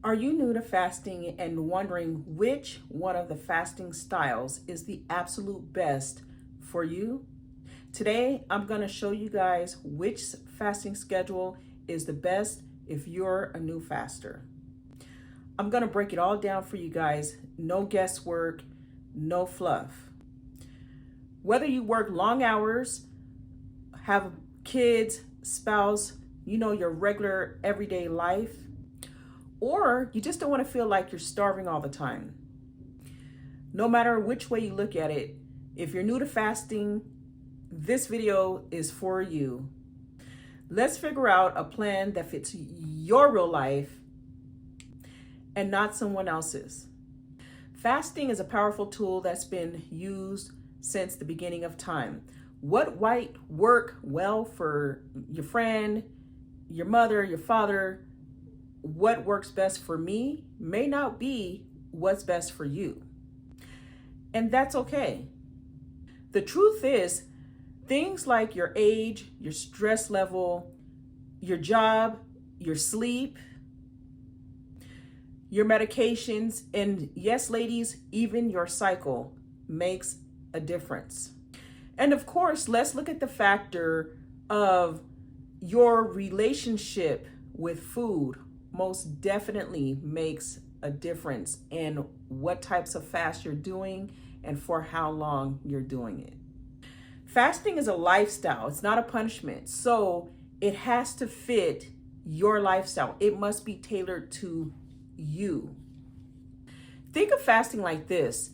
Are you new to fasting and wondering which one of the fasting styles is the absolute best for you? Today, I'm going to show you guys which fasting schedule is the best if you're a new faster. I'm going to break it all down for you guys. No guesswork, no fluff. Whether you work long hours, have kids, spouse, your regular everyday life, or you just don't want to feel like you're starving all the time. No matter which way you look at it, if you're new to fasting, this video is for you. Let's figure out a plan that fits your real life and not someone else's. Fasting is a powerful tool that's been used since the beginning of time. What might work well for your friend, your mother, your father, what works best for me may not be what's best for you. And that's okay. The truth is, things like your age, your stress level, your job, your sleep, your medications, and yes, ladies, even your cycle makes a difference. And of course, let's look at the factor of your relationship with food. Most definitely makes a difference in what types of fast you're doing and for how long you're doing it. Fasting is a lifestyle. It's not a punishment. So it has to fit your lifestyle. It must be tailored to you. Think of fasting like this.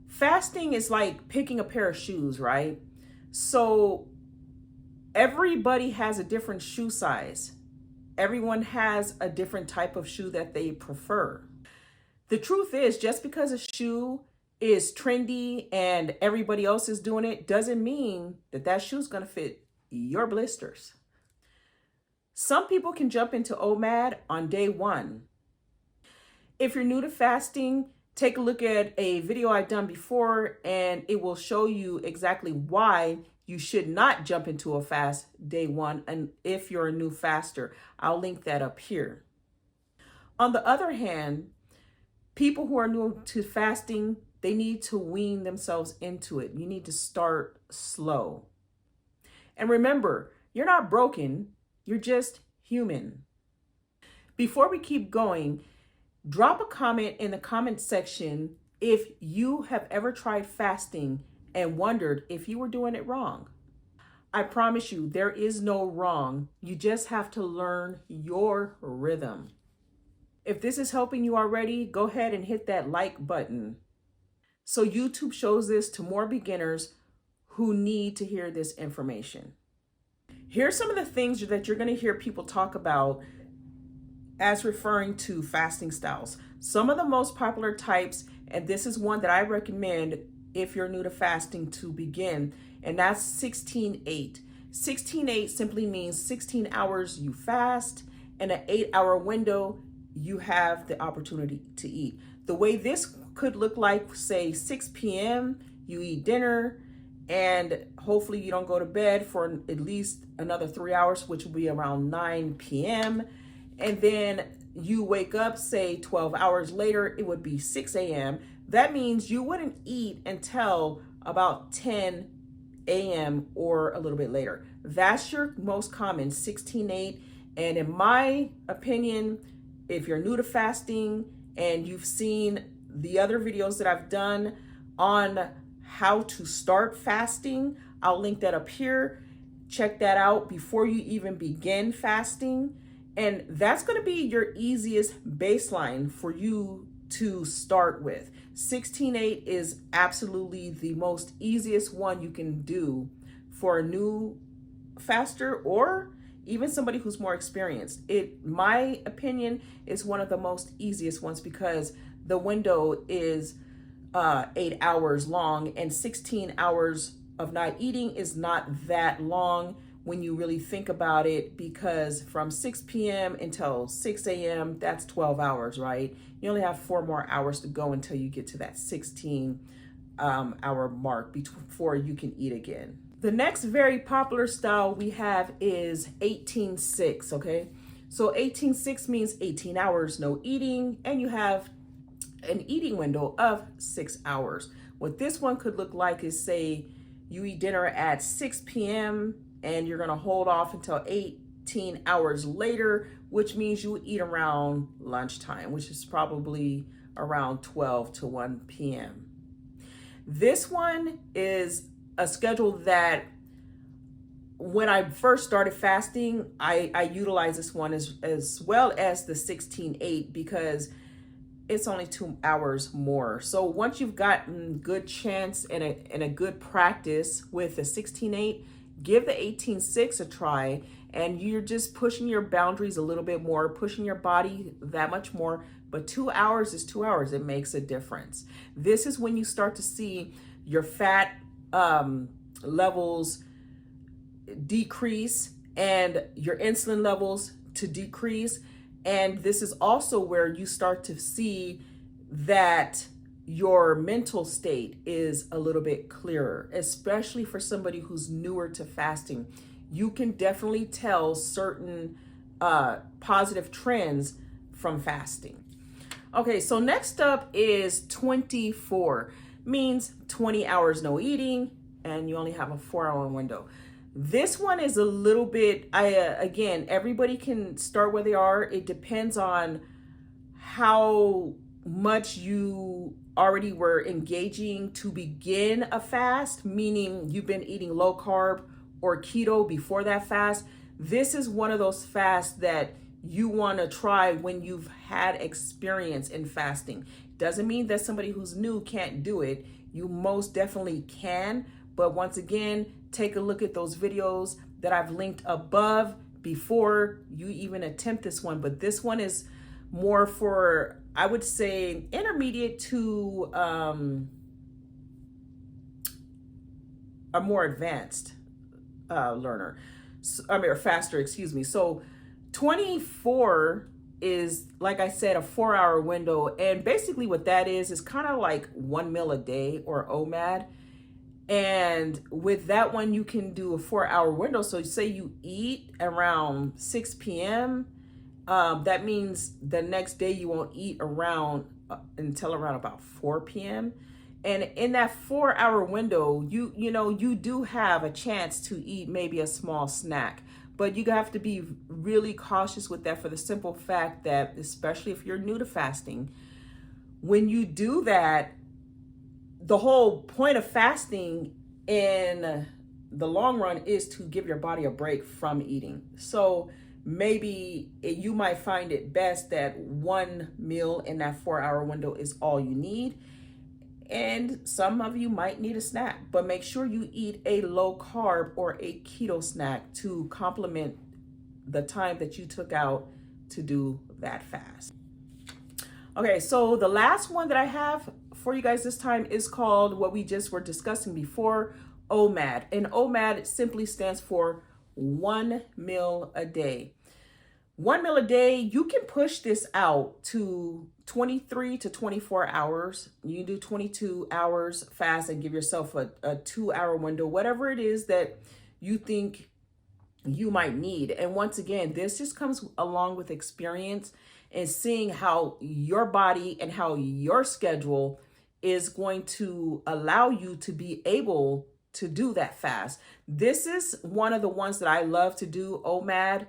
Fasting is like picking a pair of shoes, right? So everybody has a different shoe size. Everyone has a different type of shoe that they prefer. The truth is, just because a shoe is trendy and everybody else is doing it doesn't mean that that shoe's going to fit your blisters. Some people can jump into OMAD on day one. If you're new to fasting, take a look at a video I've done before and it will show you exactly why you should not jump into a fast day one. And if you're a new faster, I'll link that up here. On the other hand, people who are new to fasting, they need to wean themselves into it. You need to start slow. And remember, you're not broken, you're just human. Before we keep going, drop a comment in the comment section if you have ever tried fasting and wondered if you were doing it wrong. I promise you, there is no wrong. You just have to learn your rhythm. If this is helping you already, go ahead and hit that like button. So YouTube shows this to more beginners who need to hear this information. Here's some of the things that you're going to hear people talk about as referring to fasting styles. Some of the most popular types, and this is one that I recommend if you're new to fasting to begin, and that's 16-8. 16-8 simply means 16 hours you fast, and an 8-hour window you have the opportunity to eat. The way this could look like, say 6 p.m., you eat dinner, and hopefully you don't go to bed for at least another 3 hours, which will be around 9 p.m., and then you wake up, say 12 hours later, it would be 6 a.m. That means you wouldn't eat until about 10 a.m. or a little bit later. That's your most common 16-8. And in my opinion, if you're new to fasting and you've seen the other videos that I've done on how to start fasting, I'll link that up here. Check that out before you even begin fasting. And that's going to be your easiest baseline for you to start with. 16-8 is absolutely the most easiest one you can do for a new faster or even somebody who's more experienced. My opinion, is one of the most easiest ones because the window is 8 hours long, and 16 hours of not eating is not that long when you really think about it, because from 6 p.m. until 6 a.m., that's 12 hours, right? You only have 4 more hours to go until you get to that 16 hour mark before you can eat again. The next very popular style we have is 18-6, okay? So 18-6 means 18 hours no eating, and you have an eating window of 6 hours. What this one could look like is, say you eat dinner at 6 p.m. and you're going to hold off until 18 hours later, which means you eat around lunchtime, which is probably around 12 to 1 p.m. This one is a schedule that when I first started fasting, I utilize this one as well as the 16-8 because it's only 2 hours more. So once you've gotten good chance and a good practice with the 16-8, give the 18-6 a try, and you're just pushing your boundaries a little bit more, pushing your body that much more. But 2 hours is 2 hours. It makes a difference. This is when you start to see your fat levels decrease and your insulin levels to decrease. And this is also where you start to see that your mental state is a little bit clearer, especially for somebody who's newer to fasting. You can definitely tell certain positive trends from fasting. Okay, so next up is 24, means 20 hours no eating, and you only have a 4-hour window. This one is a little bit, again, everybody can start where they are. It depends on how much you already were engaging to begin a fast, meaning you've been eating low carb or keto before that fast. This is one of those fasts that you want to try when you've had experience in fasting. Doesn't mean that somebody who's new can't do it. You most definitely can. But once again, take a look at those videos that I've linked above before you even attempt this one. But this one is more for, I would say, intermediate to a more advanced learner. Or faster, excuse me. So 24 is, like I said, a 4-hour window. And basically what that is kind of like 1 meal a day, or OMAD. And with that one, you can do a 4-hour window. So say you eat around 6 p.m. That means the next day you won't eat around until around about 4 p.m. And in that 4-hour window, you do have a chance to eat maybe a small snack. But you have to be really cautious with that for the simple fact that, especially if you're new to fasting, when you do that, the whole point of fasting in the long run is to give your body a break from eating. So maybe you might find it best that one meal in that 4-hour window is all you need. And some of you might need a snack, but make sure you eat a low carb or a keto snack to complement the time that you took out to do that fast. Okay, so the last one that I have for you guys this time is called what we just were discussing before, OMAD. And OMAD simply stands for 1 meal a day. 1 meal a day, you can push this out to 23 to 24 hours. You can do 22 hours fast and give yourself a 2-hour window, whatever it is that you think you might need. And once again, this just comes along with experience and seeing how your body and how your schedule is going to allow you to be able to do that fast. This is one of the ones that I love to do, OMAD.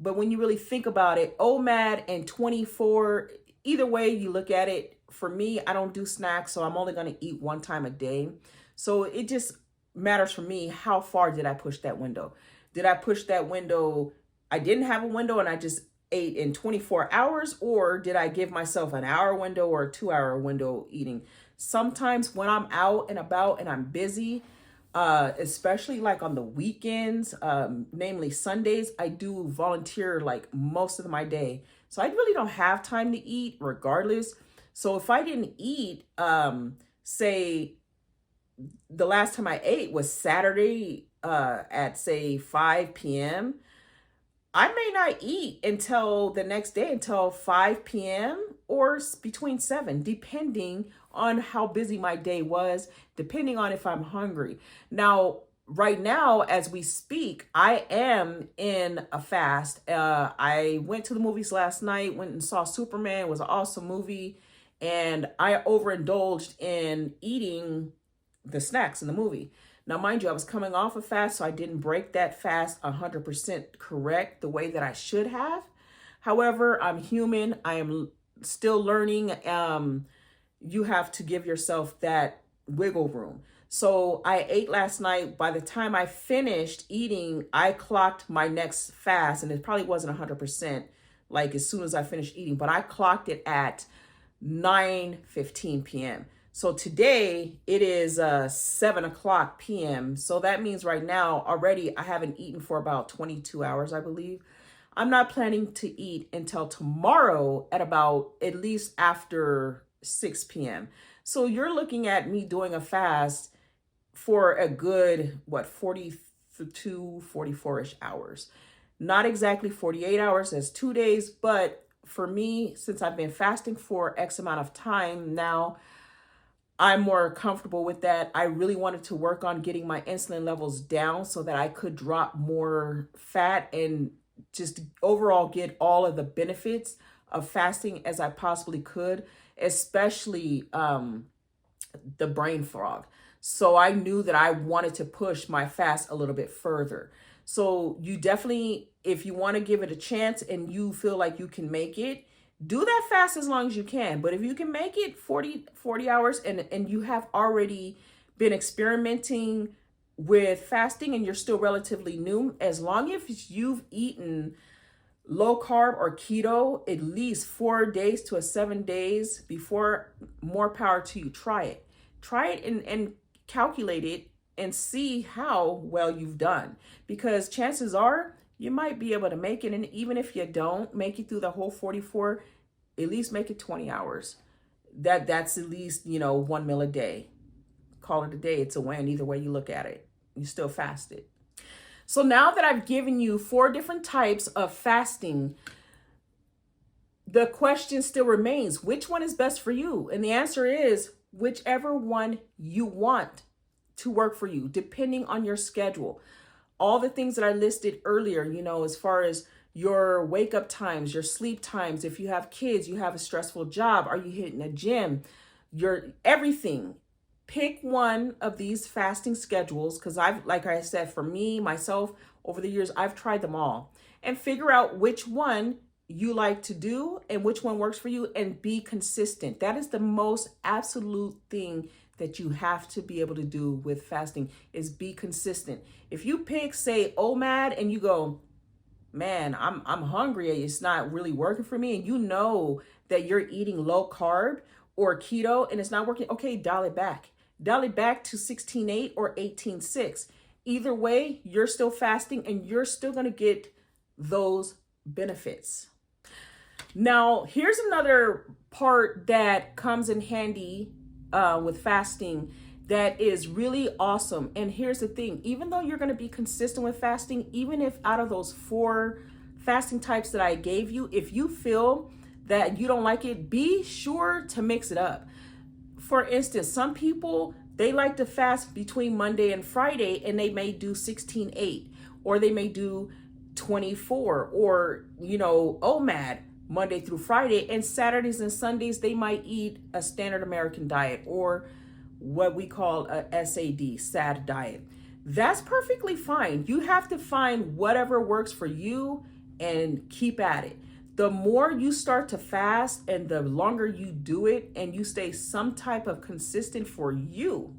But when you really think about it, OMAD and 24, either way you look at it, for me, I don't do snacks, so I'm only going to eat 1 time a day. So it just matters for me, how far did I push that window? Did I push that window? I didn't have a window and I just ate in 24 hours, or did I give myself an hour window or a 2-hour window eating? Sometimes when I'm out and about and I'm busy, especially like on the weekends, namely Sundays, I do volunteer like most of my day. So I really don't have time to eat regardless. So if I didn't eat, say the last time I ate was Saturday at say 5 p.m., I may not eat until the next day, until 5 p.m. or between 7, depending on how busy my day was, depending on if I'm hungry. Now, right now, as we speak, I am in a fast. I went to the movies last night, went and saw Superman. It was an awesome movie. And I overindulged in eating the snacks in the movie. Now, mind you, I was coming off a fast, so I didn't break that fast 100% correct the way that I should have. However, I'm human. I am still learning. You have to give yourself that wiggle room. So I ate last night. By the time I finished eating, I clocked my next fast, and it probably wasn't 100% like as soon as I finished eating, but I clocked it at 9:15 p.m. So today it is 7 o'clock p.m. So that means right now already I haven't eaten for about 22 hours, I believe. I'm not planning to eat until tomorrow at about at least after 6 p.m. So you're looking at me doing a fast for a good, 42, 44-ish hours. Not exactly 48 hours, that's 2 days, but for me, since I've been fasting for X amount of time now, I'm more comfortable with that. I really wanted to work on getting my insulin levels down so that I could drop more fat and just overall get all of the benefits of fasting as I possibly could, especially the brain fog. So I knew that I wanted to push my fast a little bit further. So you definitely, if you want to give it a chance and you feel like you can make it, do that fast as long as you can. But if you can make it 40 hours and you have already been experimenting with fasting and you're still relatively new, as long as you've eaten low carb or keto at least 4 days to 7 days before, more power to you. Try it. Try it and calculate it and see how well you've done, because chances are you might be able to make it. And even if you don't make it through the whole 44, at least make it 20 hours. That's at least, 1 meal a day. Call it a day. It's a win. Either way you look at it, you still fasted. So now that I've given you 4 different types of fasting, the question still remains, which one is best for you? And the answer is whichever one you want to work for you, depending on your schedule. All the things that I listed earlier, as far as your wake up times, your sleep times, if you have kids, you have a stressful job, are you hitting a gym, your everything. Pick one of these fasting schedules, because like I said, for me, myself, over the years, I've tried them all, and figure out which one you like to do and which one works for you, and be consistent. That is the most absolute thing that you have to be able to do with fasting, is be consistent. If you pick, say, OMAD, and you go, man, I'm hungry, it's not really working for me, and you know that you're eating low carb or keto and it's not working, okay, dial it back. Dial it back to 16.8 or 18.6. Either way, you're still fasting and you're still going to get those benefits. Now, here's another part that comes in handy with fasting that is really awesome. And here's the thing, even though you're going to be consistent with fasting, even if out of those 4 fasting types that I gave you, if you feel that you don't like it, be sure to mix it up. For instance, some people, they like to fast between Monday and Friday, and they may do 16.8, or they may do 24, or, OMAD, Monday through Friday, and Saturdays and Sundays, they might eat a standard American diet, or what we call a SAD diet. That's perfectly fine. You have to find whatever works for you and keep at it. The more you start to fast and the longer you do it and you stay some type of consistent for you,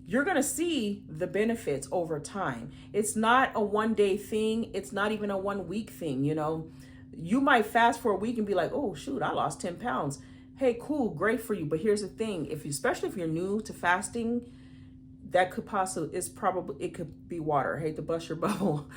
you're going to see the benefits over time. It's not a 1-day thing. It's not even a 1-week thing. You might fast for a week and be like, oh, shoot, I lost 10 pounds. Hey, cool, great for you. But here's the thing, especially if you're new to fasting, that could it could be water. I hate to bust your bubble,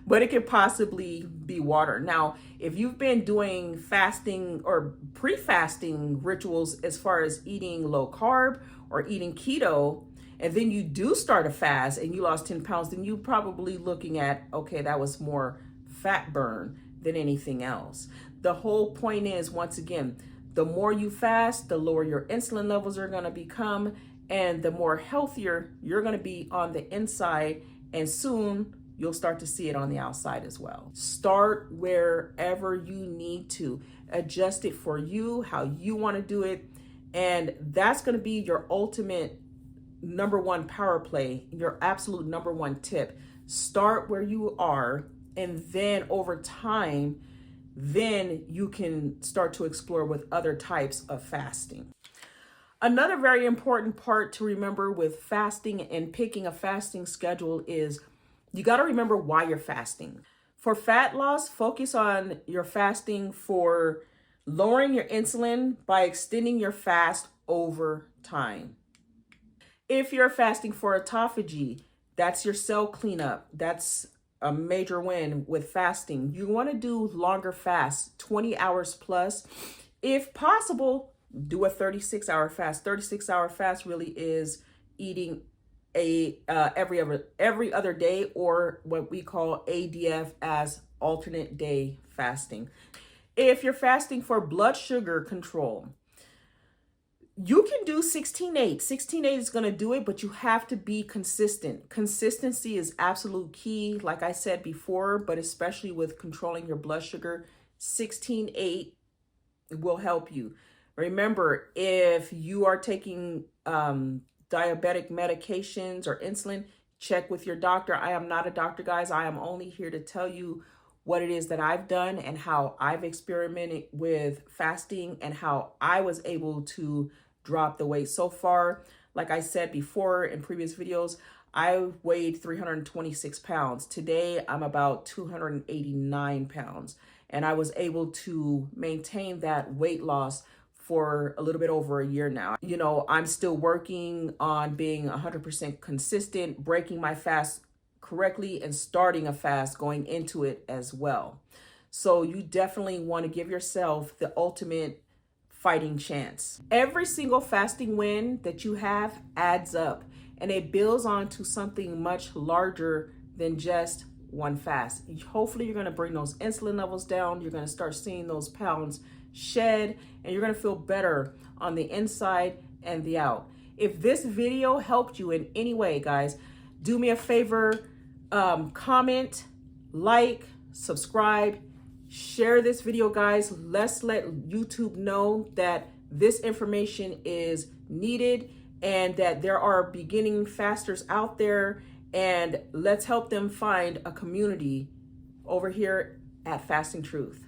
but it could possibly be water. Now, if you've been doing fasting or pre-fasting rituals as far as eating low carb or eating keto, and then you do start a fast and you lost 10 pounds, then you're probably looking at, okay, that was more fat burn than anything else. The whole point is, once again, the more you fast, the lower your insulin levels are going to become, and the more healthier you're going to be on the inside, and soon you'll start to see it on the outside as well. Start wherever you need to. Adjust it for you, how you want to do it. And that's going to be your ultimate number one power play, your absolute number one tip. Start where you are, and then over time, then you can start to explore with other types of fasting. Another very important part to remember with fasting and picking a fasting schedule is you got to remember why you're fasting. For fat loss, focus on your fasting for lowering your insulin by extending your fast over time. If you're fasting for autophagy, that's your cell cleanup. That's a major win with fasting. You want to do longer fasts, 20 hours plus. If possible, do a 36-hour fast. 36-hour fast really is eating every other day, or what we call ADF as alternate day fasting. If you're fasting for blood sugar control, you can do 16-8. 16-8 is going to do it, but you have to be consistent. Consistency is absolute key, like I said before, but especially with controlling your blood sugar, 16-8 will help you. Remember, if you are taking diabetic medications or insulin, check with your doctor. I am not a doctor, guys. I am only here to tell you what it is that I've done and how I've experimented with fasting and how I was able to drop the weight. So far, like I said before in previous videos, I weighed 326 pounds. Today, I'm about 289 pounds. And I was able to maintain that weight loss for a little bit over a year now. You know, I'm still working on being 100% consistent, breaking my fast correctly, and starting a fast going into it as well. So you definitely want to give yourself the ultimate fighting chance. Every single fasting win that you have adds up, and it builds onto something much larger than just one fast. Hopefully you're going to bring those insulin levels down. You're going to start seeing those pounds shed, and you're going to feel better on the inside and the out. If this video helped you in any way, guys, do me a favor, comment, like, subscribe, share this video, guys. Let's let YouTube know that this information is needed and that there are beginning fasters out there, and let's help them find a community over here at Fasting Truth.